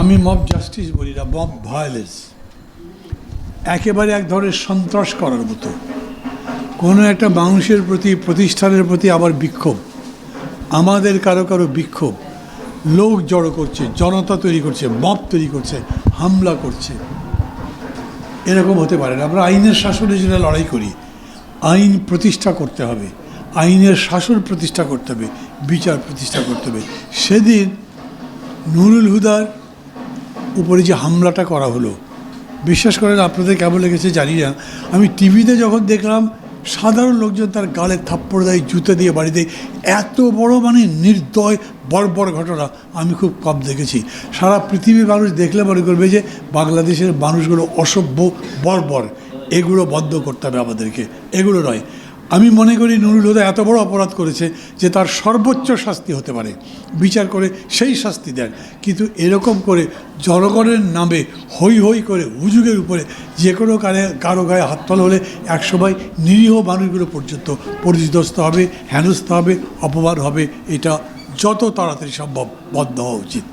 আমি mob justice বলি না, মব ভায়োলেন্স। একেবারে এক ধরনের সন্ত্রাস করার মতো কোনো একটা মানুষের প্রতি, প্রতিষ্ঠানের প্রতি আবার বিক্ষোভ, আমাদের কারো কারো বিক্ষোভ, লোক জড়ো করছে, জনতা তৈরি করছে, মব তৈরি করছে, হামলা করছে, এরকম হতে পারে না। আমরা আইনের শাসনের জন্য লড়াই করি, আইন প্রতিষ্ঠা করতে হবে, আইনের শাসন প্রতিষ্ঠা করতে হবে, বিচার প্রতিষ্ঠা করতে হবে। সেদিন নুরুল হুদার উপরে যে হামলাটা করা হলো, বিশ্বাস করেন আপনাদের কেমন লেগেছে জানি না, আমি টিভিতে যখন দেখলাম সাধারণ লোকজন তার গালে থাপ্পড় দেয়, জুতো দিয়ে বাড়ি দেয়, এত বড় মানে নির্দয় বর্বর ঘটনা আমি খুব কম দেখেছি। সারা পৃথিবীর মানুষ দেখলে মনে করবে যে বাংলাদেশের মানুষগুলো অসভ্য, বর্বর, এগুলো বন্ধ করতে হবে আমাদেরকে, এগুলো নয়। আমি মনে করি নুরুল হুদা এত বড় অপরাধ করেছে যে তার সর্বোচ্চ শাস্তি হতে পারে, বিচার করে সেই শাস্তি দেন। কিন্তু এরকম করে জনগণের নামে হই হই করে হুজুগের উপরে যে কোনো কারো গায়ে হাত তোলা হলে একসময় নিরীহ মানুষগুলো পর্যন্ত পরিদস্ত হবে, হেনস্থা হবে, অপমান হবে। এটা যত তাড়াতাড়ি সম্ভব বন্ধ হওয়া উচিত।